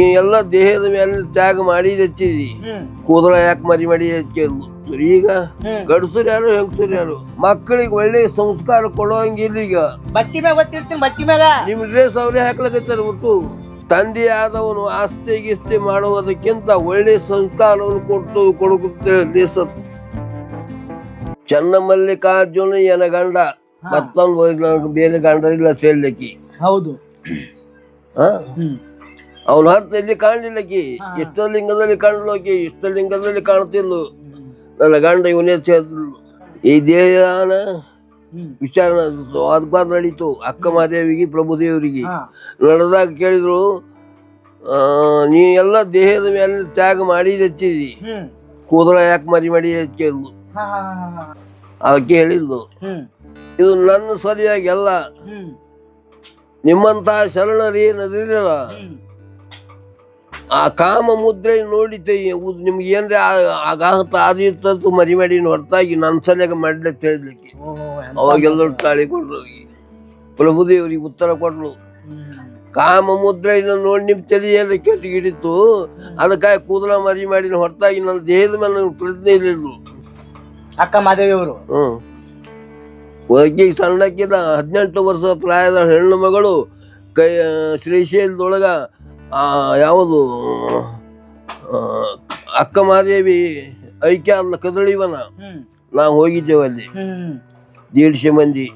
ನೀ ಎಲ್ಲ ದೇಹದ ಮೇಲೆ ತ್ಯಾಗ ಮಾಡಿದಚ್ಚಿದಿ, ಕೂದಲ ಯಾಕೆ ಮರಿ ಹಚ್ಚಿದ್ಲು. ಈಗ ಗಡ್ಸರು ಯಾರು ಹೆಂಗಸರು ಯಾರು ಮಕ್ಕಳಿಗೆ ಒಳ್ಳೆ ಸಂಸ್ಕಾರ ಕೊಡೋಂಗಿಲ್ಲ. ಈಗ ಬಟ್ಟಿ ಮ್ಯಾಗ ಗೊತ್ತಿರ್ತೀನಿ, ಬಟ್ಟಿ ಮ್ಯಾಗ ನಿಮ್ ಡ್ರೆಸ್ ಅವ್ರೇ ಹಾಕ್ಲಕತ್ತಾರ ಹೊರ್ತು ತಂದೆ ಆದವನು ಆಸ್ತಿ ಗಿಸ್ತಿ ಮಾಡುವುದಕ್ಕಿಂತ ಒಳ್ಳೆ ಸಂಸ್ಕಾರವನ್ನು ಕೊಡುತ್ತೆ ದೇಶ. ಚನ್ನಮಲ್ಲಿಕಾರ್ಜುನ ಎನ ಗಂಡ ಮತ್ತೊಂದು ನನಗೆ ಬೇರೆ ಗಂಡ ಇಲ್ಲ ಸೇರ್ಲಿಕ್ಕಿ. ಹೌದು, ಅವನ ಅರ್ಥ ಎಲ್ಲಿ ಕಾಣಲಿಲ್ಲಕಿ. ಇಷ್ಟಲಿಂಗದಲ್ಲಿ ಕಾಣಲೋಕಿ, ಇಷ್ಟಲಿಂಗದಲ್ಲಿ ಕಾಣ್ತಿಲ್ಲ. ನನ್ನ ಗಂಡ ಇವನೇ ಸೇರಿದ್ರು. ಈ ದೇಹನ ವಿಚಾರ ವಾದ ನಡೀತು ಅಕ್ಕ ಮಹಾದೇವಿಗೆ ಪ್ರಭುದೇವರಿಗೆ. ನಡೆದಾಗ ಕೇಳಿದ್ರು, ನೀ ಎಲ್ಲ ದೇಹದ ಮೇಲೆ ತ್ಯಾಗ ಮಾಡಿದಚ್ಚಿದಿ, ಕೂದಲ ಯಾಕೆ ಮರಿ ಹಚ್ಚಿದ್ಲು. ಅವಕ್ಕೆ ಹೇಳಿದ್ಲು, ಇದು ನನ್ನ ಸರಿಯಾಗಿ ಎಲ್ಲ ನಿಮ್ಮಂತಹ ಶರಣರೇನದಿರಲ್ಲ. ಆ ಕಾಮ ಮುದ್ರೆ ನೋಡಿತೆ ನಿಮ್ಗೆ ಏನ್ರಿ ಆಘಾತ ಆದಿತ್ತು ಮರಿ ಹೊರತಾಗಿ ನನ್ನ ಸಲಗ ಮಾಡ್ಲಿ ತಿಳಿದ್ಲಿಕ್ಕೆ. ಅವಾಗೆಲ್ಲರೂ ತಾಳಿ ಕೊಟ್ರು, ಪ್ರಭುದೇವರಿಗೆ ಉತ್ತರ ಕೊಟ್ಲು. ಕಾಮ ಮುದ್ರೆಯನ್ನು ನೋಡಿ ನಿಮ್ ತಲೆ ಏನ್ರ ಕೆಟ್ಟು ಹಿಡಿತು, ಅದಕ್ಕಾಗಿ ಕೂದಲ ಮರಿ ಹೊರತಾಗಿ ನನ್ನ ದೇಹದ ಮೇಲೆ ಪ್ರಜ್ಞೆ ಇರಲಿಲ್ಲ. ಅಕ್ಕ ಮಾದೇವಿ ಅವರು ಹೋಗಿ ಸಣ್ಣಕ್ಕಿದ 18 ವರ್ಷದ ಪ್ರಾಯದ ಹೆಣ್ಣು ಮಗಳು ಶ್ರೀಶೈಲದೊಳಗ ಯಾವುದು ಅಕ್ಕ ಮಹಾದೇವಿ ಐಕ್ಯ ಅಲ್ಲ ಕದಳಿವನ ನಾವು ಹೋಗಿದ್ದೇವೆ. ಅಲ್ಲಿ 150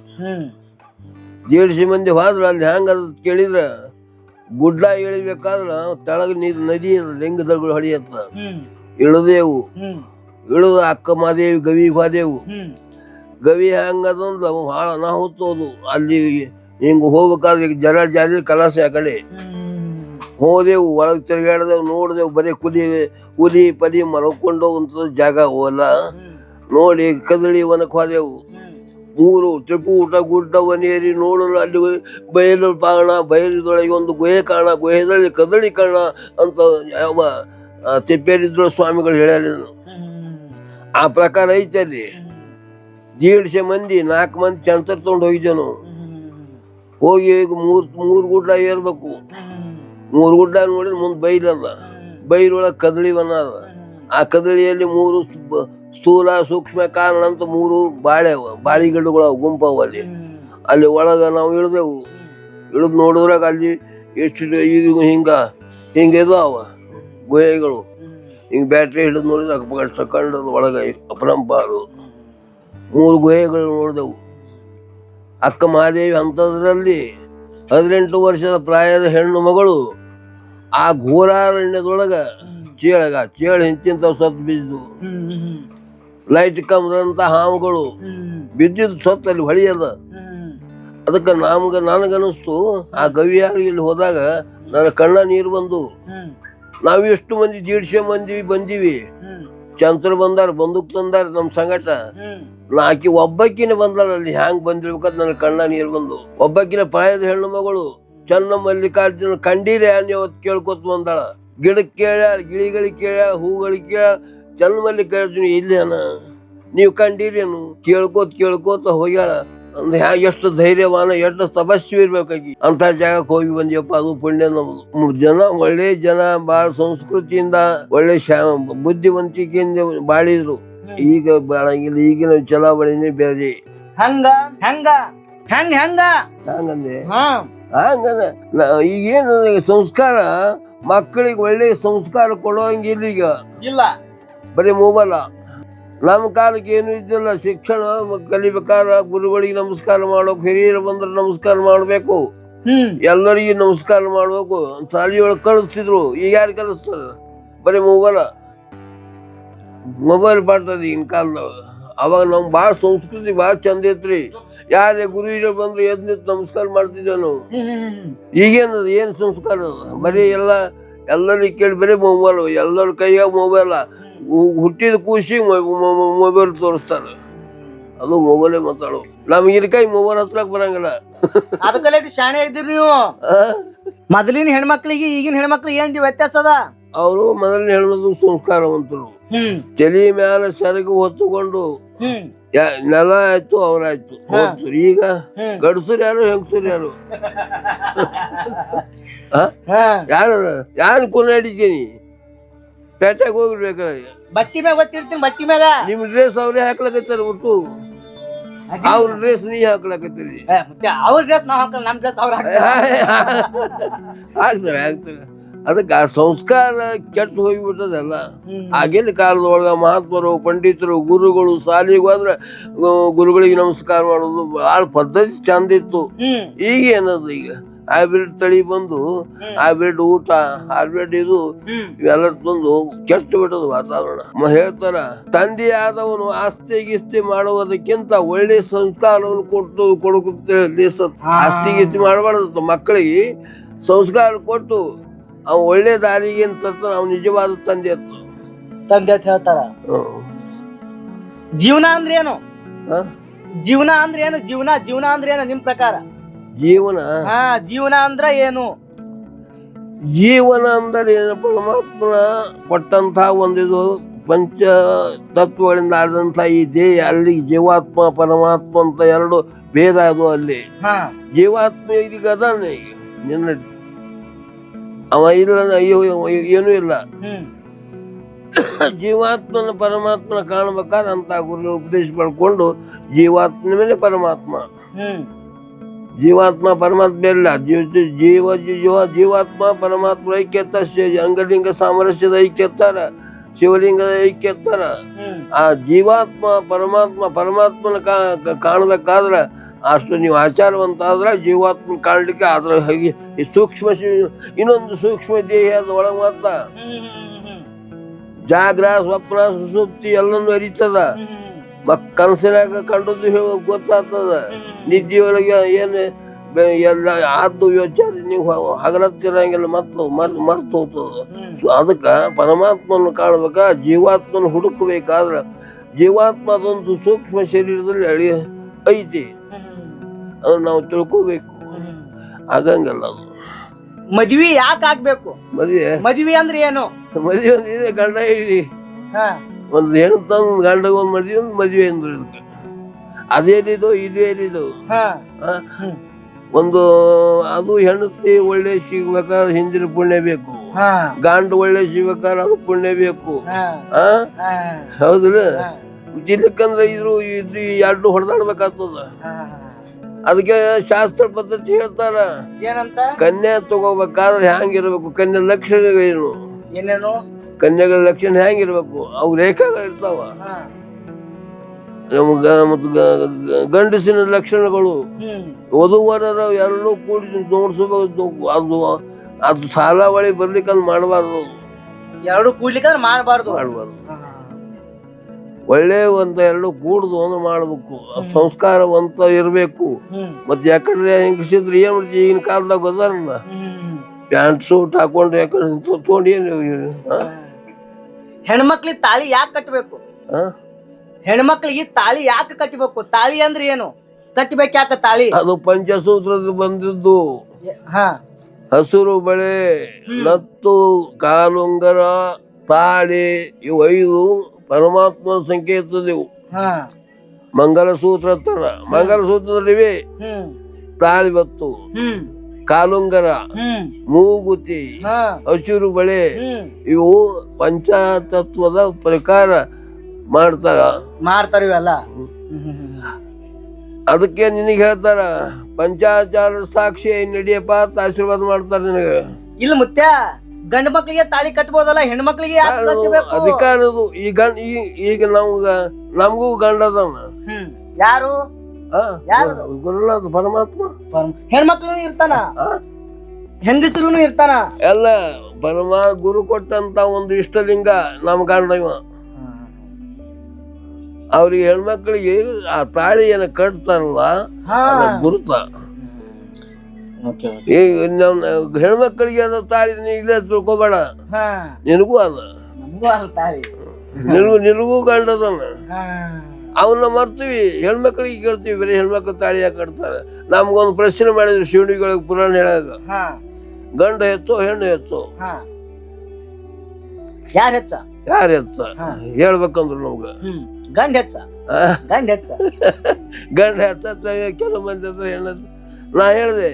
ಮಂದಿ ಹೋದ್ರ ಅಲ್ಲಿ ಹ್ಯಾಂಗ ಕೇಳಿದ್ರ ಗುಡ್ಡ ಇಳಿಬೇಕಾದ್ರ ತೆಳಗ ನೀರು ನದಿ ಲಿಂಗದಗಳು ಹೊಡಿಯತ್ತ. ಇಳಿದೆವು, ಇಳಿದು ಅಕ್ಕ ಮಹಾದೇವಿ ಗವಿ ಹೋದೆವು. ಗವಿ ಹಂಗದಂದು ಭಾಳ ಅನಾಹುತೋದು. ಅಲ್ಲಿ ಹಿಂಗ ಹೋಗ್ಬೇಕಾದ್ರೆ ಜಾರಿ ಕಲಾಸೆ ಆ ಕಡೆ ಹೋದೆವು. ಒಳಗೆ ತಿರುಗಾಡ್ದೆವು, ನೋಡ್ದೆವು. ಬರೀ ಹುಲಿ ಪಲಿ ಮರಕೊಂಡು ಅಂತ ಜಾಗ ಹೋಲ್ಲ ನೋಡಿ. ಕದಳಿ ವನಕ್ಕೆ ಹೋದೆವು. 3 ತ್ರಿಪುಟ ಗುಡ್ಡವನೇರಿ ನೋಡಲು ಅಲ್ಲಿ ಬಯಲು ಕಾಣ, ಬಯಲದೊಳಗೆ ಒಂದು ಗುಹೆ ಕಾಣ, ಗುಹೆದಲ್ಲಿ ಕದಳಿ ಕಾಣ ಅಂತ ಯಾವ ತಿಪ್ಪೇರಿದ್ರು ಸ್ವಾಮಿಗಳು ಹೇಳ್ಯಾರ. ಆ ಪ್ರಕಾರ ಐತೆ ಅಲ್ಲಿ. 150 ಮಂದಿ 4 ಮಂದಿ ಚಂತರ ತಗೊಂಡು ಹೋಗಿದ್ದೇನು. ಹೋಗಿ ಈಗ ಮೂರು ಗುಡ್ಡ ಏರ್ಬೇಕು. 3 ಗುಡ್ಡ ನೋಡಿದ್ರೆ ಮುಂದೆ ಬೈಲಲ್ಲ, ಬೈಲೊಳಗೆ ಕದಳಿವನ ಅದ. ಆ ಕದಳಿಯಲ್ಲಿ 3 ಸ್ಥೂಲ ಸೂಕ್ಷ್ಮ ಕಾರಣ ಅಂತ 3 ಬಾಳಿಗಡ್ಡುಗಳ ಗುಂಪವು. ಅಲ್ಲಿ ಒಳಗೆ ನಾವು ಇಳಿದೆವು. ಇಳಿದು ನೋಡಿದ್ರಾಗ ಅಲ್ಲಿ ಎಷ್ಟು ಈಗ ಹಿಂಗೆ ಅವ ಗುಹೆಗಳು. ಹಿಂಗೆ ಬ್ಯಾಟ್ರಿ ಹಿಡಿದು ನೋಡಿದ್ರೆ ಅಕ್ಕಪಕ್ಕ ಸಕಂಡದ ಒಳಗೆ ಅಪರಂಪಾರು 3 ಗುಹೆಗಳು ನೋಡಿದೆವು. ಅಕ್ಕ ಮಹಾದೇವಿ ಅಂಥದ್ರಲ್ಲಿ 18 ವರ್ಷದ ಪ್ರಾಯದ ಹೆಣ್ಣು ಮಗಳು ಆ ಘೋರಾರಣ್ಯದೊಳಗ ಚೇಳು ಹಿಂತಿಂತವ್ ಸತ್ತು ಬಿದ್ದು, ಲೈಟ್ ಕಂಬದಂತ ಹಾವುಗಳು ಬಿದ್ದಿದ್ದು ಸತ್ತು ಅಲ್ಲಿ ಹೊಳಿಯದ. ಅದಕ್ಕೆ ನನಗನಿಸ್ತು ಆ ಗವಿಯಾರಿಗೆ ಇಲ್ಲಿ ಹೋದಾಗ ನನ್ನ ಕಣ್ಣ ನೀರು ಬಂದು. ನಾವು ಎಷ್ಟು ಮಂದಿ 150 ಮಂದಿ ಬಂದೀವಿ. ಚಂದ್ರ ಬಂದಾರ, ಬಂದೂಕ್ ತಂದಾರ ನಮ್ ಸಂಗಟ. ಆಕಿ ಒಬ್ಬಕ್ಕಿನ ಬಂದಾಳ. ಅಲ್ಲಿ ಹ್ಯಾಂಗ್ ಬಂದಿರ್ಬೇಕಾದ್ ನನ್ನ ಕಣ್ಣ ನೀರು ಬಂದು. ಒಬ್ಬಕ್ಕಿನ ಪ್ರಾಯದ ಹೆಣ್ಣು ಮಗಳು ಚನ್ನಮಲ್ಲಿಕಾರ್ಜುನ ಕಂಡೀರಿ ನೀವು ಕೇಳ್ಕೊತ ಬಂದಾಳ. ಗಿಡಕ್ಕೆ ಕೇಳ್ಯಾಳ, ಗಿಳಿಗಳಿಗೆ ಕೇಳ್ಯಾಳ, ಹೂಗಳಿಗೆ ಕೇಳ್ಯಾಳ. ಚನ್ನಮಲ್ಲಿಕಾರ್ಜುನ ಇಲ್ಲಿ ಅನ ನೀವು ಕಂಡೀರೇನು ಕೇಳ್ಕೋತ ಹೋಗ್ಯಾಳ. ಅಂದ್ರೆ ಎಷ್ಟು ಧೈರ್ಯವಾನ, ಎಷ್ಟು ತಪಸ್ವಿ ಇರ್ಬೇಕಾಗಿ ಅಂತ ಜಾಗಕ್ಕೆ ಹೋಗಿ ಬಂದಿವಪ್ಪ. ಅದು ಪುಣ್ಯ ನಮ್ದು. ಜನ ಒಳ್ಳೆ ಜನ, ಬಾಳ ಸಂಸ್ಕೃತಿಯಿಂದ ಒಳ್ಳೆ ಬುದ್ಧಿವಂತಿಕೆಯಿಂದ ಬಾಳಿದ್ರು. ಈಗ ಬಾಳಂಗಿಲ್ಲ. ಈಗಿನ ಚಲಾವಣೆನೇ ಬೇರೆ. ಹಂಗಂದೆ ಈಗೇನು ಸಂಸ್ಕಾರ ಮಕ್ಕಳಿಗೆ ಒಳ್ಳೆ ಸಂಸ್ಕಾರ ಕೊಡೋಂಗಿಲ್ಲ. ಈಗ ಇಲ್ಲ, ಬರೀ ಮೊಬೈಲ. ನಮ್ಮ ಕಾಲಕ್ಕೆ ಏನು ಇದ್ದಿಲ್ಲ. ಶಿಕ್ಷಣ ಕಲಿಬೇಕಾರ ಗುರುಗಳಿಗೆ ನಮಸ್ಕಾರ ಮಾಡ್ಬೇಕು, ಹಿರಿಯರು ಬಂದ್ರೆ ನಮಸ್ಕಾರ ಮಾಡ್ಬೇಕು, ಎಲ್ಲರಿಗೂ ನಮಸ್ಕಾರ ಮಾಡ್ಬೇಕು. ಶಾಲೆಯೊಳಗೆ ಕಳಿಸ್ತಿದ್ರು. ಈಗ ಯಾರು ಕಲಿಸ್ತಾರ? ಬರೀ ಮೊಬೈಲ್ ಪಾಠದ ಈಗಿನ ಕಾಲದಾಗ. ಅವಾಗ ನಮ್ಗೆ ಭಾಳ ಸಂಸ್ಕೃತಿ ಭಾಳ ಚಂದ ಐತ್ರಿ. ಯಾರೇ ಗುರು ಹಿರಿಯರು ಬಂದ್ರು ಎದ್ದು ನಿಂತು ನಮಸ್ಕಾರ ಮಾಡ್ತಿದ್ದೇವೆ ನಾವು. ಈಗೇನದ ಏನು ಸಂಸ್ಕಾರ ಅದ? ಬರೀ ಎಲ್ಲರಿಗೆ ಕೇಳಿ ಬರೀ ಮೊಬೈಲ್, ಎಲ್ಲರ ಕೈಯಾಗ ಮೊಬೈಲ. ಹುಟ್ಟಿದ ಕೂಸಿ ಮೊಬೈಲ್ ತೋರಿಸ್ತಾರೆ. ಅದು ಮೊಬೈಲೇ ಮಾತಾಡೋ. ನಮ್ಗೆ ಕೈ ಮೊಬೈಲ್ ಹತ್ರಕ್ ಬರಂಗಿಲ್ಲ. ಅದಕ್ಕೆಲ್ಲ ಶಾಣೆ ಇದ್ದೀರಿ ನೀವು. ಮೊದಲಿನ ಹೆಣ್ಮಕ್ಳಿಗೆ ಈಗಿನ ಹೆಣ್ಮಕ್ಳಿಗೆ ಏನ್ ವ್ಯತ್ಯಾಸ ಅದ? ಅವರು ಮೊದಲಿನ ಹೆಣ್ಮಕ್ಳು ಸಂಸ್ಕಾರವಂತರು. ತಲೆ ಮ್ಯಾಲ ಸೆರಗು ಹೊತ್ತುಕೊಂಡು ನೆಲ ಆಯ್ತು ಅವ್ರಾಯ್ತು ಹೋಗ್ತಾರೆ. ಈಗ ಗಡ್ಸರು ಯಾರು ಹೆಂಗಸರು ಯಾರು ಯಾರು ಕೊನಾಡಿದ್ದೀನಿ ಪೇಟೆಗೆ ಹೋಗಿರ್ಬೇಕಾದ್ರೆ ಬಟ್ಟಿ ಮ್ಯಾಗ ಗೊತ್ತಿರ್ತೀನಿ ಬಟ್ಟಿ ಮ್ಯಾಗ ನಿಮ್ ಡ್ರೆಸ್ ಅವ್ರೇ ಹಾಕ್ಲಕತ್ತಾರ ಒಟ್ಟು ಅವ್ರ ಡ್ರೆಸ್ ನೀ ಹಾಕ್ಲಕತ್ತೀರಿ ಅವ್ರ ಡ್ರೆಸ್ ನಾವ್ ಹಾಕಲ್ಲ ನಮ್ ಡ್ರೆಸ್ ಅವ್ರ ಹಾಕ್ತಾರೆ ಅದಕ್ಕೆ ಆ ಸಂಸ್ಕಾರ ಕೆಟ್ಟು ಹೋಗಿಬಿಟ್ಟದಲ್ಲ. ಆಗಿನ ಕಾಲದೊಳಗ ಮಹಾತ್ಮರು ಪಂಡಿತರು ಗುರುಗಳು ಶಾಲೆಗೆ ಹೋದ್ರೆ ಗುರುಗಳಿಗೆ ನಮಸ್ಕಾರ ಮಾಡೋದು ಭಾಳ ಪದ್ಧತಿ ಚಂದ ಇತ್ತು. ಈಗ ಏನದು ಈಗ ಹೈಬ್ರಿಡ್ ತಳಿ ಬಂದು ಹೈಬ್ರಿಡ್ ಊಟ ಹೈಬ್ರಿಡ್ ಇದು ಇವೆಲ್ಲ ತಂದು ಕೆಟ್ಟು ಬಿಟ್ಟದ ವಾತಾವರಣ. ಹೇಳ್ತಾರ ತಂದೆ ಆದವನು ಆಸ್ತಿ ಗಿಸ್ತಿ ಮಾಡುವುದಕ್ಕಿಂತ ಒಳ್ಳೆ ಸಂಸ್ಕಾರವನ್ನು ಕೊಡುತ್ತೆ. ಆಸ್ತಿ ಗಿಸ್ತಿ ಮಾಡಬಾರ್ದು, ಮಕ್ಕಳಿಗೆ ಸಂಸ್ಕಾರ ಕೊಟ್ಟು ಅವ್ ಒಳ್ಳೆ ದಾರಿಗೆ ಅಂತ ಅವ್ನು ನಿಜವಾದ ತಂದೆ ಅಂತ ಹೇಳ್ತಾರ. ಜೀವನ ಅಂದ್ರೆ ಏನು? ಜೀವನ ಅಂದ್ರೆ ಏನು? ಜೀವನ ಅಂದ್ರೆ ಏನು ನಿಮ್ ಪ್ರಕಾರ? ಜೀವನ ಜೀವನ ಅಂದ್ರ ಏನು? ಜೀವನ ಅಂದ್ರೆ ಏನು? ಪರಮಾತ್ಮನ ಕೊಟ್ಟಂತ ಒಂದಿದು ಪಂಚ ತತ್ವಗಳಿಂದ ಆಡಿದಂತ ಈ ದೇಹ, ಅಲ್ಲಿ ಜೀವಾತ್ಮ ಪರಮಾತ್ಮ ಅಂತ ಎರಡು ಭೇದ ಅದು. ಅಲ್ಲಿ ಜೀವಾತ್ಮ ಈಗ ಅದಾನೆ, ಈಗ ನಿನ್ನ ಅವ ಇಲ್ಲ ಅಯ್ಯೋ ಏನೂ ಇಲ್ಲ. ಜೀವಾತ್ಮನ ಪರಮಾತ್ಮನ ಕಾಣ್ಬೇಕಾದ್ರೆ ಅಂತ ಗುರು ಉಪದೇಶ ಪಡ್ಕೊಂಡು ಜೀವಾತ್ಮನ ಮೇಲೆ ಪರಮಾತ್ಮ, ಜೀವಾತ್ಮ ಪರಮಾತ್ಮ ಇಲ್ಲ. ಜೀವಾತ್ಮ ಪರಮಾತ್ಮ ಐಕ್ಯತ, ಅಂಗಲಿಂಗ ಸಾಮರಸ್ಯದ ಐಕ್ಯತ್ತಾರ, ಶಿವಲಿಂಗದ ಐಕ್ಯತ್ತಾರ. ಆ ಜೀವಾತ್ಮ ಪರಮಾತ್ಮನ ಕಾಣ್ಬೇಕಾದ್ರ ಅಷ್ಟು ನೀವು ಆಚಾರವಂತ ಆದ್ರೆ ಜೀವಾತ್ಮ ಕಾಣ್ಲಿಕ್ಕೆ ಅದ್ರ ಹಾಗೆ ಸೂಕ್ಷ್ಮ ಇನ್ನೊಂದು ಸೂಕ್ಷ್ಮ ದೇಹದ ಒಳಗೆ ಮಾತ್ರ ಜಾಗ್ರ ಸ್ವಪ್ನ ಸುಸುಪ್ತಿ ಎಲ್ಲನೂ ಅರಿತದ. ಕನಸಿನಾಗ ಕಂಡದ್ದು ಗೊತ್ತಾಗ್ತದ. ನಿದ್ದೆಯೊಳಗೆ ಏನು ಎಲ್ಲ ಆದ್ದು ವಿಚಾರ ನೀವು ಹಗಲತ್ತಿರಂಗಿಲ್ಲ, ಮರ್ತು ಹೋಗ್ತದ. ಅದಕ್ಕೆ ಪರಮಾತ್ಮನ ಕಾಣ್ಬೇಕ, ಜೀವಾತ್ಮನ ಹುಡುಕಬೇಕಾದ್ರ ಜೀವಾತ್ಮ ಅದೊಂದು ಸೂಕ್ಷ್ಮ ಶರೀರದಲ್ಲಿ ಐತಿ, ಅದನ್ನ ನಾವು ತಿಳ್ಕೋಬೇಕು. ಆಗಂಗಲ್ಲ ಅದು. ಮದ್ವಿ ಯಾಕೆ ಆಗ್ಬೇಕು? ಮದ್ವಿ ಅಂದ್ರೆ ಏನು? ಮದ್ವೆ ಅಂದ್ರೆ ಗಂಡ ಹೇಳಿ ಒಂದು ಹೆಣ್ಣು ತಂದು ಗಂಡ ಮದ್ವೆ ಅಂದ್ರೆ ಇದಕ್ಕೆ ಅದೇನಿದು ಇದೇನಿದು ಒಂದು ಅದು ಹೆಣ್ಣು ಒಳ್ಳೆ ಸಿಗ್ಬೇಕಾದ್ರೆ ಹಿಂದಿನ ಪುಣ್ಯ ಬೇಕು, ಗಂಡ ಒಳ್ಳೆ ಸಿಗ್ಬೇಕಾದ್ರೆ ಅದು ಪುಣ್ಯ ಬೇಕು. ಹೌದಿಲ್ಲ? ಜಿಲ್ಲಕ್ಕಂದ್ರೆ ಇದು ಎರಡು ಹೊಡೆದಾಡ್ಬೇಕಾಗ್ತದ. ಅದಕ್ಕೆ ಶಾಸ್ತ್ರ ಪದ್ಧತಿ ಹೇಳ್ತಾರ, ಏನಂತ? ಕನ್ಯಾ ತಗೋಬೇಕಾದ್ರೆ ಹ್ಯಾಂಗಿರ್ಬೇಕು, ಕನ್ಯಾ ಲಕ್ಷಣ ಏನು, ಏನೇನು ಕನ್ಯಾಗಳ ಲಕ್ಷಣ ಹೆಂಗಿರ್ಬೇಕು, ಅವು ರೇಖೆಗಳಿರ್ತಾವ. ಮತ್ತು ಗಂಡಸಿನ ಲಕ್ಷಣಗಳು ವಧುವರರ ಎರಡೂ ಕೂಡಿ ನೋಡ್ಸಬೇಕು. ಅದು ಸಾಲಾವಳಿ ಬರ್ಲಿಕ್ಕಂದ್ ಮಾಡಬಾರ್ದು, ಎರಡು ಕೂಡ್ಲಿಕ್ಕೆ ಮಾಡಬಾರ್ದು. ಒಳ್ಳೆಯವಂತ ಎರಡು ಕೂಡುದು ಒಂದು ಮಾಡ್ಬೇಕು, ಸಂಸ್ಕಾರವಂತ ಇರ್ಬೇಕು. ಮತ್ತೆ ಯಾಕಂದ್ರೆ ಹೆಂಗಸಿದ್ರೆ ಏನ್ ಮಾಡ್ತೀವಿ ಈಗಿನ ಕಾಲದಾಗ ಗೊತ್ತಾರಲ್ಲ, ಪ್ಯಾಂಟ್ ಸೂಟ್ ಹಾಕೊಂಡು ಯಾಕಂದ್ರೆ ತಗೊಂಡು ಏನು ಹೆಣ್ಮಕ್ಳಿಗೆ ತಾಳಿ ಯಾಕೆ ಕಟ್ಟಬೇಕು? ಹೆಣ್ಮಕ್ಳಿಗೆ ತಾಳಿ ಯಾಕೆ ಕಟ್ಟಬೇಕು? ತಾಳಿ ಅಂದ್ರೆ ಏನು? ಕಟ್ಟಬೇಕು ಯಾಕೆ ತಾಳಿ? ಅದು ಪಂಚಸೂತ್ರದಲ್ಲಿ ಬಂದಿದ್ದು. ಹಸಿರು ಬಳೆ, ನತ್ತು, ಕಾಲುಂಗರ, ತಾಳಿ, ಇವು 5 ಪರಮಾತ್ಮನ ಸಂಕೇತದವು. ಮಂಗಲಸೂತ್ರ ತರ, ಮಂಗಲಸೂತ್ರದಲ್ಲಿವೆ ತಾಳಿ ಬತ್ತು, ಕಾಲುಂಗರ, ಮೂಗುತಿ, ಹಸಿರು ಬಳೆ, ಇವು ಪಂಚತತ್ವದ ಪ್ರಕಾರ ಮಾಡ್ತಾರ ಇವೆಲ್ಲ. ಅದಕ್ಕೆ ನಿನಗೆ ಹೇಳ್ತಾರ ಪಂಚಾಚಾರ ಸಾಕ್ಷಿ ನಡಿಯಪ್ಪ ಅಂತ ಆಶೀರ್ವಾದ ಮಾಡ್ತಾರ ನಿನಗೆ. ಇಲ್ಲ ಮುತ್ಯ, ಗಂಡ ಮಕ್ಳಿಗೆ ತಾಳಿ ಕಟ್ಬೋದಲ್ಲ, ಹೆಣ್ಮಕ್ಳಿಗೆ ಅಧಿಕಾರದು. ಈಗ ನಮಗೂ ಗಂಡ ಅದಾನ. ಯಾರು? ಗುರುನಾಥ ಪರಮಾತ್ಮ. ಹೆಣ್ಮಕ್ಳು ಇರ್ತಾನ, ಹೆಂಗಸರು ಇರ್ತಾನ. ಎಲ್ಲ ಗುರು ಕೊಟ್ಟಂತ ಒಂದು ಇಷ್ಟಲಿಂಗ ನಮ್ ಗಂಡ ಇವ. ಅವ್ರಿಗೆ ಹೆಣ್ಮಕ್ಳಿಗೆ ಆ ತಾಳಿ ಏನ ಕಟ್ತಾರಲ್ಲ ಗುರುತ. ಹೆಣ್ಮಕ್ಳಿಗೆ ಅದ ತಾಳಿ ಇಲ್ಲೇ ತಿಳ್ಕೊಬೇಡ, ನಿನಗೂ ಅದ, ನಿನಗೂ ಗಂಡ ಅದಾನ. ಅವನ್ನ ಮರ್ತೀವಿ, ಹೆಣ್ಮಕ್ಳಿಗೆ ಕೇಳ್ತೀವಿ ಬರೀ ಹೆಣ್ಮಕ್ಳು ತಾಳಿ ಯಾಕೆ ಕಟ್ತಾರೆ. ನಮ್ಗೊಂದು ಪ್ರಶ್ನೆ ಮಾಡಿದ್ರು ಶಿವನಿಗಳಿಗೆ ಪುರಾಣ ಹೇಳಾಗ, ಗಂಡ ಹೆಚ್ಚು ಹೆಣ್ಣು ಹೆಚ್ಚು, ಯಾರು ಹೆಚ್ಚ ಹೇಳ್ಬೇಕಂದ್ರು ನಮ್ಗ ಗಂಡ ಹೆಚ್ಚ ಗಂಡ ಹೆಚ್ಚ ಗಂಡ ಹತ್ತ ಕೆಲವು ಮಂದಿ ಹತ್ರ ಹೆಣ್ಣು. ನಾ ಹೇಳಿದೆ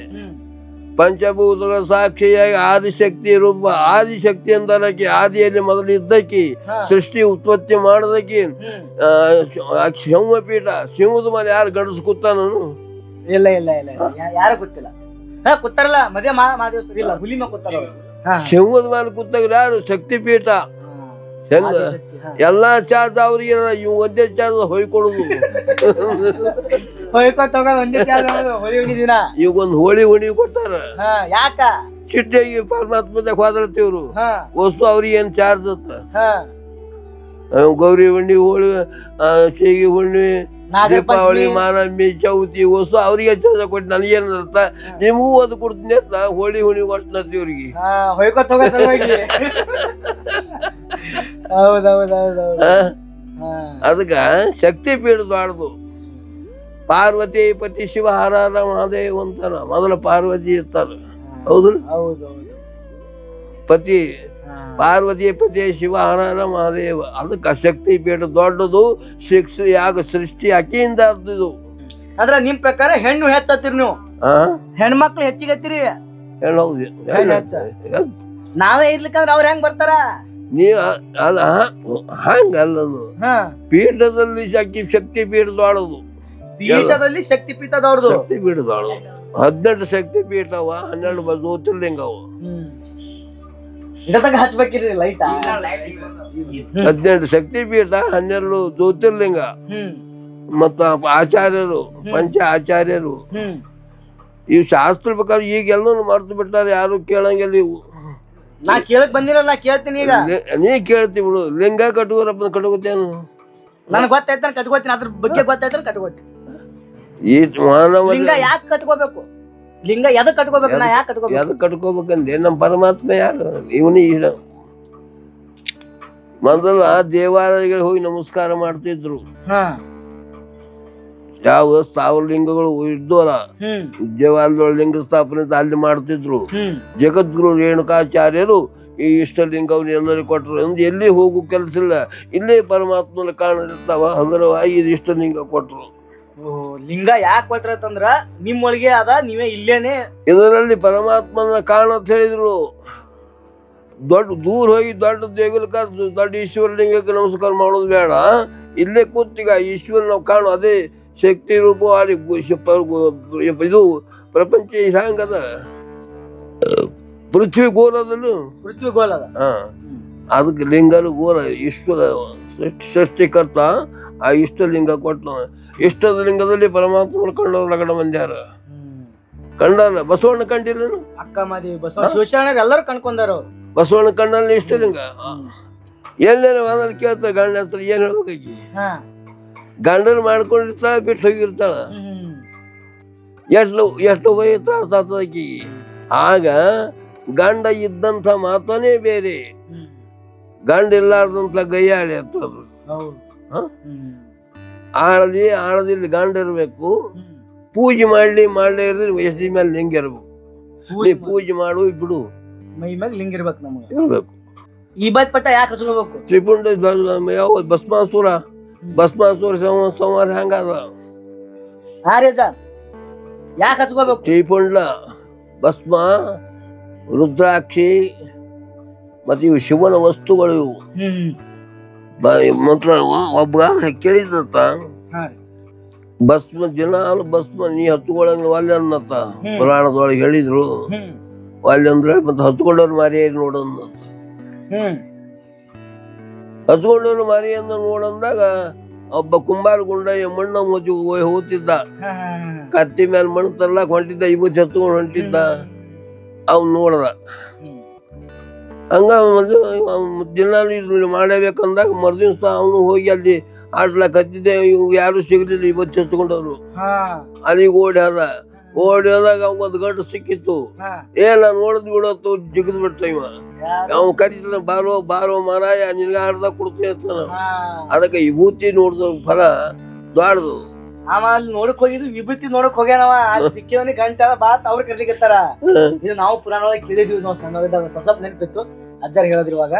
ಪಂಚಭೂತಗಳ ಸಾಕ್ಷಿಯಾಗಿ ಆದಿಶಕ್ತಿ ರೂಪ, ಆದಿಶಕ್ತಿ ಅಂದಲಕ್ಕೆ ಆದಿಯಲ್ಲಿ ಮೊದಲು ಇದ್ದಕ್ಕಿ ಸೃಷ್ಟಿ ಉತ್ಪತ್ತಿ ಮಾಡದಕ್ಕಿ ಸಿಂಹಪೀಠ, ಸಿಂಹದ ಮೇಲೆ ಯಾರು ಗಂಡಸು ಕೂತಾನು? ಇಲ್ಲ ಇಲ್ಲ ಇಲ್ಲ ಯಾರು ಗೊತ್ತಿಲ್ಲ. ಕೂತಾರಲ್ಲ ಮದುವೆ ಮಾದೇವ್ ಇಲ್ಲ ಹುಲಿ ಮೇಲೆ ಕೂತಾರ. ಸಿಂಹದ ಮೇಲೆ ಕೂತಾಗ ಯಾರು? ಶಕ್ತಿಪೀಠ. ಹೆಂಗ ಎಲ್ಲಾ ಚಾರ್ಜ್ ಅವ್ರಿಗೆ, ಇವ್ ಒಂದೇ ಚಾರ್ಜ್ ಹೊಯ್ಕೊಡುದು. ಈಗ ಒಂದ್ ಹೋಳಿ ಹುಣಿ ಕೊಟ್ಟಾರ. ಯಾಕ? ಚಿಟ್ಟಿಯಾಗಿ ಪರಮಾತ್ಮದಾಗ ಹೋದ್ರತಿವ್ರು ವಸ್ತು ಅವ್ರಿಗೆ ಏನ್ ಚಾರ್ಜ್ ಅತ್ತ. ಗೌರಿ ಹುಣ್ಣಿ, ಹೋಳಿ, ಶೇಗಿ ಹುಣ್ಣಿ, ದೀಪಾವಳಿ, ಮಾನಮ್ಮಿ, ಚೌತಿ ವಸ್ತು ಅವ್ರಿಗೆ ಚಾರ್ಜ್ ಕೊಟ್ಟು ನನಗೇನ್ ಅರ್ಥ? ನಿಮಗೂ ಅದು ಕೊಡ್ತೀನಿ ಅಂತ ಹೋಳಿ ಹುಣಿ ಕೊಟ್ಟನತಿ ಇವ್ರಿಗೆ. ಅದಕ್ಕ ಶಕ್ತಿ ಪೀಠದಾಡ್ದು. ಪಾರ್ವತಿ ಪತಿ ಶಿವ ಹರ ಹರ ಮಹಾದೇವ್ ಅಂತಾನ. ಮೊದಲ ಪಾರ್ವತಿ ಇರ್ತಾರ, ಹೌದು? ಪತಿ ಪಾರ್ವತಿ ಪತಿ ಶಿವ ಹರ ಹರ ಮಹಾದೇವ. ಅದಕ್ಕ ಶಕ್ತಿ ಪೀಠ ದೊಡ್ಡದು. ಯಾಗ ಸೃಷ್ಟಿ ಅಕ್ಕಿಯಿಂದ ಅರ್ದಿದು. ಅದ್ರ ನಿಮ್ ಪ್ರಕಾರ ಹೆಣ್ಣು ಹೆಚ್ಚತ್ತೀರಿ ನೀವು? ಹೆಣ್ಮಕ್ಳು ಹೆಚ್ಚಿಗೆ ಹತ್ತೀರಿ? ಹೆಣ್ಣು ನಾವೇ ಇರ್ಲಿಕ್ಕಂದ್ರ ಅವ್ರ ಹೆಂಗ್ ಬರ್ತಾರ? ನೀವ್ ಅಲ್ಲ, ಹಂಗಲ್ಲದು. ಪೀಠದಲ್ಲಿ ಶಕ್ತಿ ಪೀಠದೊಳದು. ಪೀಠದಲ್ಲಿ ಶಕ್ತಿ ಪೀಠದವ್ರದು. ಶಕ್ತಿ ಪೀಠದೊಳದು 18 ಶಕ್ತಿ ಪೀಠ ಅವ, 12 ಜ್ಯೋತಿರ್ಲಿಂಗ ಅವ. ಹಚ್ಬೇಕಿರಿ ಲೈಟ್. 18 ಶಕ್ತಿ ಪೀಠ, 12 ಜ್ಯೋತಿರ್ಲಿಂಗ, ಮತ್ತ ಆಚಾರ್ಯರು, ಪಂಚ ಆಚಾರ್ಯರು. ಇವ್ ಶಾಸ್ತ್ರ ಪ್ರಕಾರ ಈಗೆಲ್ಲೂ ಮರ್ತು ಬಿಟ್ಟಾರ, ಯಾರು ಕೇಳಂಗಿಲ್ಲ. ಇವು ನಾ ಕೇಳಕ್ ಬಂದಿರಲ್ಲ, ಕೇಳ್ತೀನಿ ಈಗ. ನೀ ಕೇಳ್ತಿ ಬಿಡು. ಲಿಂಗ ಕಟ್ಕೋರಪ್ಪ ಕಟ್ಕೋತೇನು? ನನಗ್ ಗೊತ್ತಾಯ್ತಾನ ಕಟ್ಕೋತೀನಿ, ಅದ್ರ ಬಗ್ಗೆ ಗೊತ್ತಾಯ್ತಾನ ಕಟ್ಕೋತೀನಿ. ಈ ಮಾನವ ಲಿಂಗ ಯಾಕೆ ಕಟ್ಕೋಬೇಕು? ಲಿಂಗ ಎದಕ್ ಕಟ್ಕೋಬೇಕು? ನಾ ಯಾಕೆ ಕಟ್ಕೋಬೇಕು? ಎದಕ್ ಕಟ್ಕೋಬೇಕಂದ್ರೆ ನಮ್ಮ ಪರಮಾತ್ಮ ಯಾರು? ಇವನಿ ಮೊದಲ ದೇವಾಲಯಗಳಿಗೆ ಹೋಗಿ ನಮಸ್ಕಾರ ಮಾಡ್ತಿದ್ರು. ಯಾವ 1000 ಲಿಂಗಗಳು ಇದ್ವಲ್ಲ, ದೇವಾಲಯದೊಳ ಲಿಂಗ ಸ್ಥಾಪನೆ ಅಲ್ಲಿ ಮಾಡ್ತಿದ್ರು. ಜಗದ್ಗುರು ರೇಣುಕಾಚಾರ್ಯರು ಈ ಇಷ್ಟಲಿಂಗವನ್ನು ಎಲ್ಲರಿಗೂ ಕೊಟ್ಟರು. ಅಂದ್ರೆ ಎಲ್ಲಿ ಹೋಗು ಕೆಲಸ ಇಲ್ಲ, ಇಲ್ಲೇ ಪರಮಾತ್ಮನ ಕಾಣಿರ್ತಾವ. ಹಗುರವಾಗಿ ಇದು ಇಷ್ಟಲಿಂಗ ಕೊಟ್ಟರು. ಲಿಂಗ ಯಾಕೆ ಕೊಟ್ರಂದ್ರ ನಿಮ್ಮೊಳಗೆ ಅದ, ನೀವೇ ಇಲ್ಲೇನೆ ಇದರಲ್ಲಿ ಪರಮಾತ್ಮನ ಕಾಣ ಅಂತ ಹೇಳಿದ್ರು. ದೊಡ್ಡ ದೂರ ಹೋಗಿ ದೊಡ್ಡ ದೇಗುಲಕ್ಕ ದೊಡ್ಡ ಈಶ್ವರ ಲಿಂಗಕ್ಕೆ ನಮಸ್ಕಾರ ಮಾಡೋದು ಬೇಡ. ಇಲ್ಲೇ ಕೂತೀಗ ಈಶ್ವರ ನಾವು ಕಾಣು. ಅದೇ ಶಕ್ತಿ ರೂಪ. ಇದು ಪ್ರಪಂಚ ಹಂಗದ, ಪೃಥ್ವಿ ಗೋಲದಲ್ಲೂ ಪೃಥ್ವಿ ಗೋಲದ. ಅದಕ್ಕೆ ಲಿಂಗನು ಗೋಲ. ಈಶ್ವರ ಸೃಷ್ಟಿಕರ್ತ ಆ ಇಷ್ಟಲಿಂಗ ಕೊಟ್ಟ. ಇಷ್ಟದ ಲಿಂಗದಲ್ಲಿ ಪರಮಾತ್ಮನ ಕಂಡವ್ರು ರಗಡ ಮಂದ್ಯಾರ. ಕಂಡಲ್ಲ? ಬಸವಣ್ಣ ಕಂಡಿಲ್ಲ? ಅಕ್ಕ ಮಾದೇವಿ, ಬಸವ, ಶಿವಶರಣ ಎಲ್ಲರೂ ಕಣ್ಕೊಂಡಾರ. ಬಸವಣ್ಣ ಕಣ್ಣಲ್ಲಿ ಇಷ್ಟಲಿಂಗ. ಎಲ್ಲೇನ ಮನೇಲಿ ಕೇಳ್ತಾರ ಗಂಡ ಹತ್ರ ಏನ್ ಹೇಳ್ಬೇಕಾಗಿ. ಗಂಡನ ಮಾಡ್ಕೊಂಡಿರ್ತಾಳ, ಬಿಟ್ಟು ಹೋಗಿರ್ತಾಳ. ಎಷ್ಟು ವಯ ತ್ರಾಸ ಆತದಕ್ಕಿ. ಆಗ ಗಂಡ ಇದ್ದಂಥ ಮಾತನೇ ಬೇರೆ, ಗಂಡ ಇಲ್ಲಾರ್ದಂಥ ಗೈಯಾಳಿ ಅಂತದ್ರು. ಆಳದಲ್ಲಿ ಗಂಡ ಇರ್ಬೇಕು. ಪೂಜೆ ಮಾಡಲೇ ಇರಿದ್ರೆ ಎಷ್ಟಿ ಮೇಲೆ ಲಿಂಗ ಇರ್ಬೇಕು. ನೀ ಪೂಜೆ ಮಾಡು ಬಿಡು, ಮೈ ಮ್ಯಾಗ ಲಿಂಗ ಇರ್ಬೇಕು. ನಮಗೆ ಇರ್ಬೇಕು. ಈ ಬತ್ ಪಟ್ಟ ಯಾಕೆ ಹಚ್ಕೋಬೇಕು? ತ್ರಿಪುಂಡ ಯಾವ ಭಸ್ಮಾಸುರ ಸಂವಾರ ಹಂಗದ. ಯಾಕೆ ಹಚ್ಕೋಬೇಕು? ತ್ರಿಪುಂಡ, ಭಸ್ಮ, ರುದ್ರಾಕ್ಷಿ ಮತ್ತೆ ಇವು ಶಿವನ ವಸ್ತುಗಳು. ಇವು ಮಂತ್ರ ಒಬ್ಬ ಕೇಳಿದತ್ತ, ಭಸ್ಮ ದಿನಾಲು ಭಸ್ಮ ನೀ ಹತ್ಕೊಳ್ಳಂಗ ವಾಲ್ಯ ಅನ್ನತ್ತ. ಪುರಾಣದೊಳಗೆ ಹೇಳಿದ್ರು. ವಾಲ್ಯ ಅಂದ್ರೆ ಮತ್ತೆ ಹತ್ಕೊಂಡವ್ರು ಮಾರಿ ನೋಡಂತ. ಹತ್ಕೊಂಡವ್ರು ಮಾರಿ ಅಂದ ನೋಡಂದಾಗ ಒಬ್ಬ ಕುಂಬಾರ ಗುಂಡ ಮಣ್ಣ ಮುಚ್ಚಿ ಹೋಗ್ತಿದ್ದ. ಕತ್ತಿ ಮೇಲೆ ಮಣ್ಣು ತರ್ಲಾಕ್ ಹೊಂಟಿದ್ದ. ಇವತ್ತು ಹತ್ಕೊಂಡು ಹೊಂಟಿದ್ದ. ಅವ್ನು ನೋಡ್ದ. ಹಂಗ ದಿನಾಲು ಇದು ಮಾಡಬೇಕಂದಾಗ ಮರ್ದಿವ್ಸ ಅವನು ಹೋಗಿ ಅಲ್ಲಿ ಆಡ್ಲಾಕ್ ಹತ್ತಿದ್ದೆ. ಇವ್ ಯಾರು ಸಿಗ್ಲಿಲ್ಲ. ಇವತ್ತು ಹಚ್ಕೊಂಡವ್ರು ಅಲ್ಲಿಗೆ ಓಡಿ ಹೋದಾಗ ಅವಂಗೊಂದು ಗಂಟು ಸಿಕ್ಕಿತ್ತು. ನಾನು ನೋಡದ್ ಬಿಡತ್ತು, ಜಿಗದ್ ಬಿಟ್ಟ. ಇವ ಅವ್ ಕರೀತಾನ, ಬಾರೋ ಮಾರಾಯ, ನಿನ್ಗ ಆಡ್ದಾಗ ಕೊಡ್ತೀನಿ ಅಂತಾನ. ಅದಕ್ಕೆ ವಿಭೂತಿ ನೋಡಿದ ಫಲ ದೊಡ್ಡದು. ಆಮೇಲೆ ನೋಡಕ್ ಹೋಗಿದ್ವಿ, ವಿಭೂತಿ ನೋಡಕ್ ಹೋಗ್ಯಾನವ. ಸಿಕ್ಕಿವನಿ ಗಂಟ ಬಾತ್ ಅವ್ರು ಕರ್ಲಿಕತ್ತಾರ. ಇದು ನಾವು ಪುರಾಣ ಒಳಗೆ ಕೇಳಿದ್ವಿ. ನಾವು ಸಣ್ಣವಿದ್ದಾಗ ಸ್ವಲ್ಪ ನೆನಪಿತ್ತು, ಅಜ್ಜಾರ್ ಹೇಳಿದ್ರು. ಇವಾಗ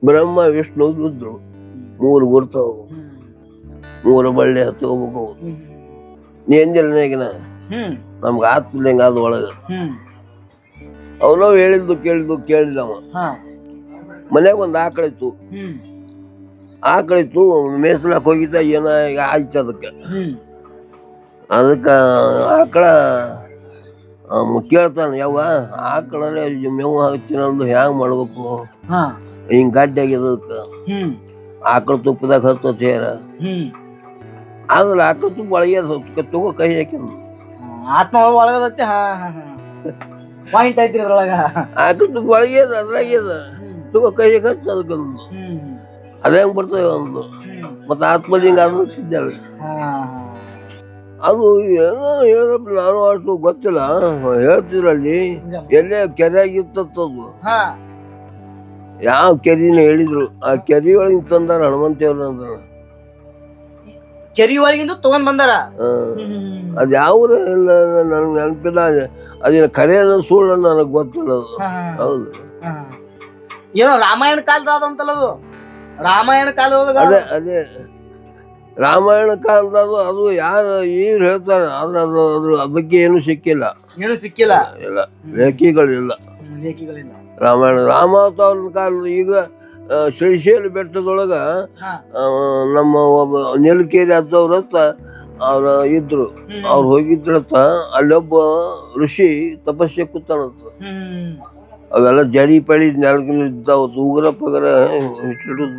ಬ್ರಹ್ಮ ವಿಷ್ಣು ರುದ್ರು 3 ಗುರ್ತವು. 3 ಬಳ್ಳಿ ಹತ್ಕೋಬೇಕು. ನೀ ಎಂದಿಲ್ಲನೇಗಿನ ನಮ್ಗೆ ಆತ್ಮಿಲ್ಲ ಹಿಂಗ ಅದ ಒಳಗ ಅವನವ್ ಹೇಳಿದ್ದು ಕೇಳಿದ ಅವ. ಮನ್ಯಾಗ ಒಂದು ಆಕಳಿತ್ತು ಮೇಯ್ಸ್ಲಾಕ್ ಹೋಗಿದ್ದ ಏನ ಆಯ್ತು ಅದಕ್ಕೆ ಆಕಳ ಕೇಳ್ತಾನ ಯಾವ ಆಕಳನೇ ಮೇವು ಹಾಕ್ತೀನಿ ಅಂದು ಹ್ಯಾಂಗ ಮಾಡ್ಬೇಕು ಹಿಂಗ್ ಗಡ್ಡೆ ಆಗಿದ್ದಕ್ಕೆ ಆಕಳ ತುಪ್ಪದಾಗ ಹತ್ತ ಸೇರ ಆದ್ರೆ ಆಕಳ ತುಪ್ಪ ಒಳಗೆ ತಗೋ ಕೈ ಹಾಕಿದ್ ಆತ್ಮ ಒಳಗದತ್ತೆ. ಪಾಯಿಂಟ್ ಐತ್ರಿ ಅದ್ರೊಳಗ ಆಕಳ ತುಪ್ಪ ಒಳಗೆ ಅದ್ರಾಗ್ಯದ ತಗೋ ಕೈ ಹಚ್ಚ ಅದಕ್ಕಂದು ಅದ ಹೆಂಗ್ ಬರ್ತದೆ ಒಂದು ಮತ್ತೆ ಆತ್ಮಲಿಂಗ ಅದಿದ್ದಲ್ಲ ಅದು ಏನೋ ಹೇಳಿದ್ರಪ್ಪ ನಾನು ಅಷ್ಟು ಗೊತ್ತಿಲ್ಲ ಹೇಳ್ತಿದ್ರಲ್ಲಿ ಎಲ್ಲೇ ಕೆರೆಯಾಗಿರ್ತದು ಯಾವ ಕೆರಿನ ಹೇಳಿದ್ರು ಆ ಕೆರಿ ಒಳಗಿನ ತಂದಾರ ಹನುಮಂತೇವ್ರ ಅಂದ್ರ ಕೆರಿ ಒಳಗಿಂದ ತಗೊಂಡ್ ಬಂದಾರ. ಅದ್ ಯಾವ ಇಲ್ಲ ನನಗೆ ನೆನಪಿಲ್ಲ ಅದೇನ ಕರೆ ಸುಳ್ಳು ನನಗೆ ಗೊತ್ತಿಲ್ಲ ಅದು. ಹೌದು ಏನೋ ರಾಮಾಯಣ ಕಾಲದಾದಂತಲ್ಲ ಅದು. ರಾಮಾಯಣ ಕಾಲದೊಳಗ ಅದೇ ರಾಮಾಯಣ ಕಾಲದಾಗ ಅದು ಯಾರು ಈಗ ಹೇಳ್ತಾರೆ ಆದ್ರೆ ಅದ್ರ ಬಗ್ಗೆ ಏನು ಸಿಕ್ಕಿಲ್ಲ ಇಲ್ಲ ಲೇಖಿಗಳಿಲ್ಲ. ರಾಮಾವತಾರ ಕಾಲ ಈಗ ಶ್ರೀಶೈಲ ಬೆಟ್ಟದೊಳಗ ನಮ್ಮ ಒಬ್ಬ ನೆಲಕೇರಿ ಹತ್ತವ್ರತ್ತ ಅವ್ರ ಇದ್ರು ಅವ್ರು ಹೋಗಿದ್ರತ್ತ ಅಲ್ಲೊಬ್ಬ ಋಷಿ ತಪಸ್ಸೆ ಕೂತಾನಂತ. ಅವೆಲ್ಲ ಜರಿ ಪಳಿ ನೆಲಗಿದ್ದಾವ ಉಗ್ರ ಪಗರ ಹಿಡಿದ್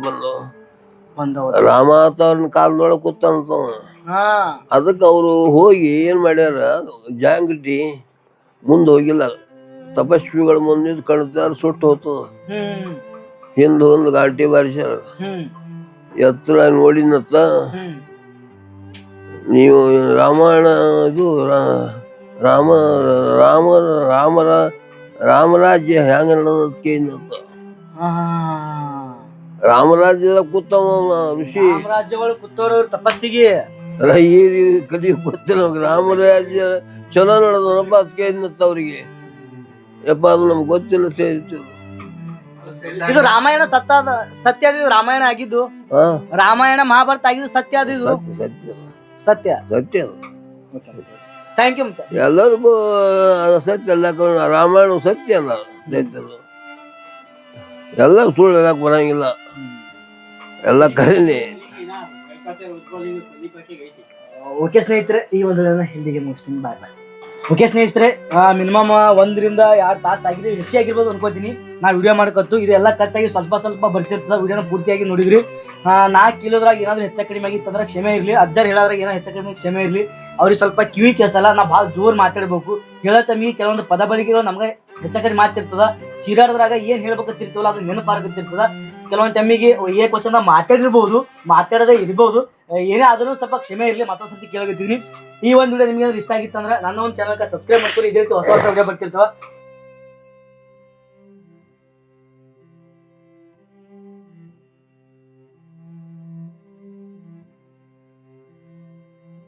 ಬಂದವ ರಾಮಾವತಾರನ ಕಾಲದೊಳಗೆ ಕೂತಾನಂತ. ಅದಕ್ಕೆ ಅವರು ಹೋಗಿ ಏನ್ ಮಾಡ್ಯಾರ ಜಾಂಗಟಿ ಮುಂದೆ ಹೋಗಿಲ್ಲ ತಪಸ್ವಿಗಳ ಮುಂದೆ ಕಣ್ತಾರ ಸುಟ್ಟು ಹೋಗ್ತದ. ಹಿಂದ ಒಂದು ಗಾಟಿ ಬಾರಿಸ್ಯಾರ ಎತ್ತರ ನೋಡಿನತ್ತ ನೀವು ರಾಮಾಯಣ ಇದು ರಾಮರಾಜ್ಯ ಹೆಂಗ ನಡೆದಕ್ಕೆ ರಾಮರಾಜ್ಯದಾಗ ಕೂತವ ಋಷಿ ತಪಸ್ಸಿಗೆ ಕಲಿಯ ಗೊತ್ತಿಲ್ಲ ರಾಮರಾಜ್ಯ ಚಲೋ ನಡೆದಪ್ಪ ಅದಕ್ಕೆ ಅವ್ರಿಗೆ ಯಪ್ಪ ಅದು ನಮ್ಗೆ ಗೊತ್ತಿಲ್ಲ ಸೇರಿತು. ಇದು ರಾಮಾಯಣ ಸತ್ಯ ರಾಮಾಯಣ ಆಗಿದ್ದು ರಾಮಾಯಣ ಮಹಾಭಾರತ ಆಗಿದ್ದು ಸತ್ಯ ಅದು ಸತ್ಯ ಸತ್ಯ ಥ್ಯಾಂಕ್ ಯು. ಎಲ್ಲರಿಗೂ ಸತ್ಯ ಎಲ್ಲ ರಾಮಾಯಣ ಸತ್ಯ ಅಲ್ಲ ಸತ್ಯ ಎಲ್ಲ ಸುಳ್ಳು ಹೇಳಕ್ ಬರಂಗಿಲ್ಲ ಎಲ್ಲ ಕರೆನೇ. ಓಕೆ ಸ್ನೇಹಿತರೆ, ಈ ಒಂದು ಇಲ್ಲಿಗೆ ಮುಗಿಸ್ತೀನಿ. ಬಾಯ್ ಬಾಯ್. ಓಕೆ ಸ್ನೇಹಿತರೆ, ಮಿನಿಮಮ್ 1 ರಿಂದ 2 ತಾಸು ಆಗಿದೆ, ಹೆಚ್ಚಾಗಿರ್ಬೋದು ಅನ್ಕೋತೀನಿ. ನಾ ವಿಡಿಯೋ ಮಾಡ್ಕೊತ್ತು ಇದೆಲ್ಲ ಕಟ್ಟಾಗಿ ಸ್ವಲ್ಪ ಬರ್ತಿರ್ತದ. ವಿಡಿಯೋನ ಪೂರ್ತಿಯಾಗಿ ನೋಡಿದ್ರಿ. 4 ಕಿಲೋದ್ರಾಗ ಏನಾದ್ರು ಹೆಚ್ಚ ಕಡಿಮೆ ಆಗಿತ್ತಂದ್ರೆ ಕ್ಷಮೆ ಇರಲಿ. ಅಜ್ಜರ್ ಹೇಳೋದ್ರಾಗ ಏನೋ ಹೆಚ್ಚ ಕಡಿಮೆ ಕ್ಷಮೆ ಇರಲಿ. ಅವ್ರಿಗೆ ಸ್ವಲ್ಪ ಕಿವಿ ಕೇಸಲ್ಲ, ನಾ ಭಾಳ ಜೋರ್ ಮಾತಾಡ್ಬೇಕು. ಹೇಳೋ ತಮ್ಮಿಗೆ ಕೆಲವೊಂದು ಪದ ಬಲಿಗಿರೋ ನಮ್ಗೆ ಹೆಚ್ಚ ಕಡಿಮೆ ಮಾತಿರ್ತದ. ಚೀರಾಡದ್ರಾಗ ಏನ್ ಹೇಳ್ಬೇಕಂತಿರ್ತವಲ್ಲ ಅದು ನೆನಪಾಗತ್ತಿರ್ತದ. ಕೆಲವೊಂದು ಟೈಮಿಗೆ ಕ್ವಶನ್ ಮಾತಾಡದೇ ಇರ್ಬೋದು. ಏನೇ ಆದ್ರೂ ಸ್ವಲ್ಪ ಕ್ಷಮೆ ಇರಲಿ. ಮತ್ತೊಂದು ಸತಿ ಕೇಳಕತ್ತೀನಿ. ಈ ಒಂದು ವಿಡಿಯೋ ನಿಮಗೆ ಇಷ್ಟ ಆಗಿತ್ತಂದ್ರೆ ನನ್ನ ಒಂದು ಚಾನಲ್ಗೆ ಸಬ್ಸ್ಕ್ರೈಬ್ ಮಾಡ್ಕೊಳ್ಳಿ. ಇದೇ ರೀತಿ ಹೊಸ ವಿಡಿಯೋ ಬರ್ತಿರ್ತಾವ.